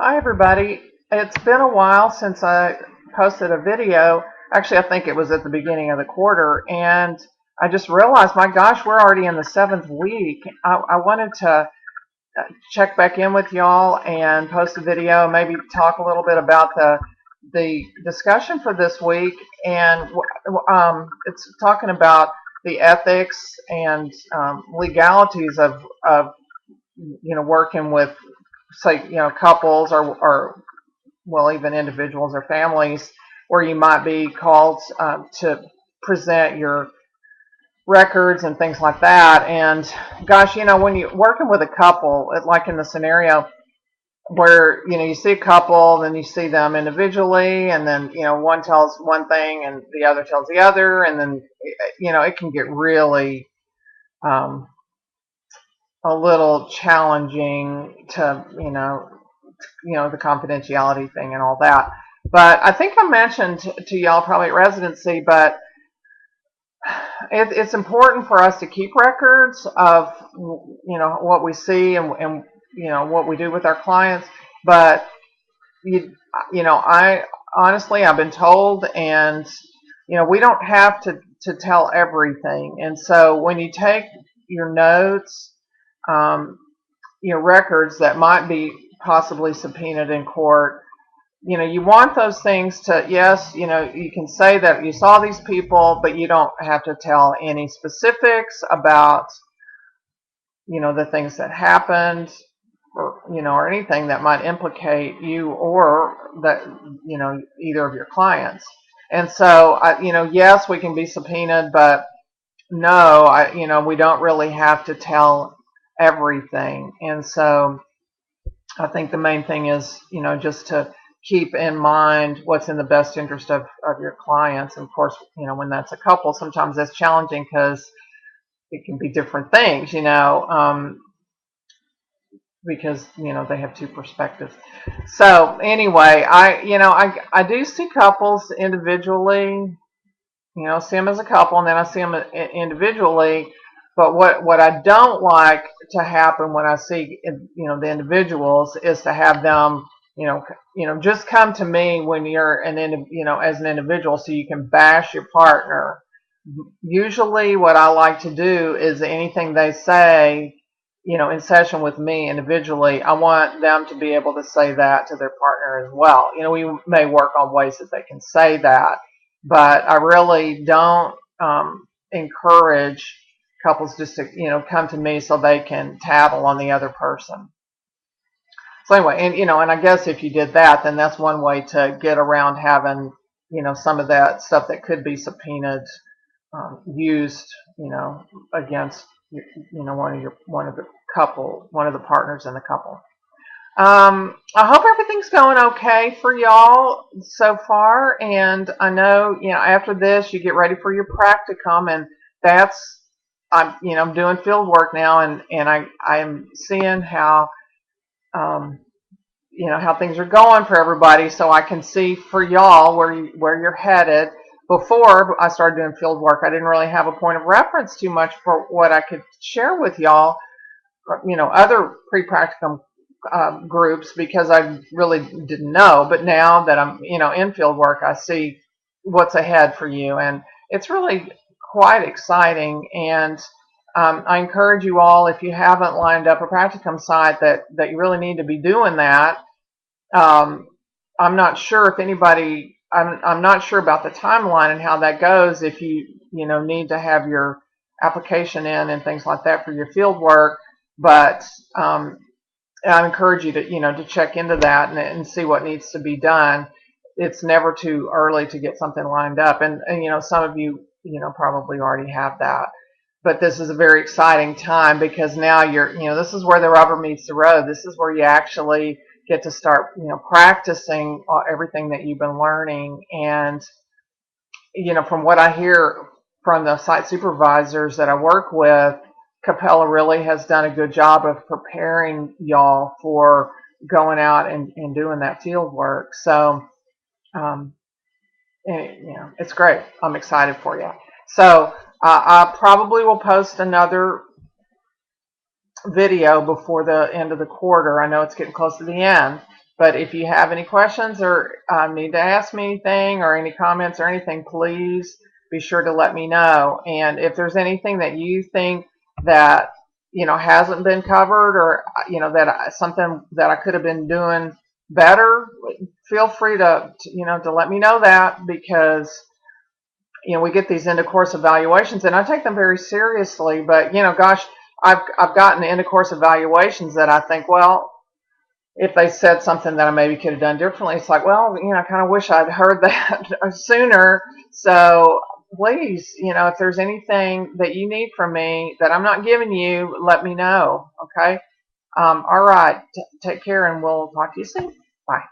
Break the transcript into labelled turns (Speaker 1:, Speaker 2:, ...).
Speaker 1: Hi everybody. It's been a while since I posted a video. Actually, I think it was at the beginning of the quarter, and I just realized, my gosh, we're already in the 7th week. I wanted to check back in with y'all and post a video, maybe talk a little bit about the discussion for this week, and it's talking about the ethics and legalities of working with, say, couples or well, even individuals or families, where you might be called to present your records and things like that. And gosh, when you're working with a couple, like in the scenario where you see a couple, then you see them individually, and then one tells one thing and the other tells the other, and then it can get really um, a little challenging to the confidentiality thing and all that. But I think I mentioned to y'all probably at residency, but it's important for us to keep records of what we see and what we do with our clients. But I honestly, I've been told, and we don't have to tell everything. And so when you take your notes, records that might be possibly subpoenaed in court, you want those things to, yes, you can say that you saw these people, but you don't have to tell any specifics about, the things that happened, or anything that might implicate you or that, either of your clients. And so, yes, we can be subpoenaed, but no, we don't really have to tell everything. And so I think the main thing is, just to keep in mind what's in the best interest of your clients. And of course, when that's a couple, sometimes that's challenging because it can be different things, because, they have two perspectives. So anyway, I do see couples individually, see them as a couple, and then I see them individually. But what I don't like to happen when I see the individuals is to have them just come to me when you're as an individual, so you can bash your partner. Usually, what I like to do is anything they say, in session with me individually, I want them to be able to say that to their partner as well. We may work on ways that they can say that, but I really don't encourage couples just to come to me so they can tattle on the other person. So anyway, and I guess if you did that, then that's one way to get around having some of that stuff that could be subpoenaed used against one of the partners in the couple. I hope everything's going okay for y'all so far, and I know after this you get ready for your practicum, and I'm doing field work now, and I'm seeing how how things are going for everybody, so I can see for y'all where you're headed. Before I started doing field work, I didn't really have a point of reference too much for what I could share with y'all, other pre-practicum groups, because I really didn't know. But now that I'm in field work, I see what's ahead for you, and it's really quite exciting. And I encourage you all, if you haven't lined up a practicum site, that you really need to be doing that. I'm not sure if anybody. I'm not sure about the timeline and how that goes. If you need to have your application in and things like that for your field work, but I encourage you to to check into that and see what needs to be done. It's never too early to get something lined up, and some of you probably already have that. But this is a very exciting time, because now this is where the rubber meets the road. This is where you actually get to start practicing everything that you've been learning. And from what I hear from the site supervisors that I work with, Capella really has done a good job of preparing y'all for going out and doing that field work. So it's great. I'm excited for you. So I probably will post another video before the end of the quarter. I know it's getting close to the end, But if you have any questions or need to ask me anything or any comments or anything, please be sure to let me know. And if there's anything that you think that hasn't been covered, or that something that I could have been doing better, feel free to let me know that, because we get these end of course evaluations and I take them very seriously. But gosh, I've gotten end of course evaluations that I think, well, if they said something that I maybe could have done differently, it's like, well, I kind of wish I'd heard that sooner. So please, if there's anything that you need from me that I'm not giving you, let me know. Okay. All right. Take care, and we'll talk to you soon. Bye.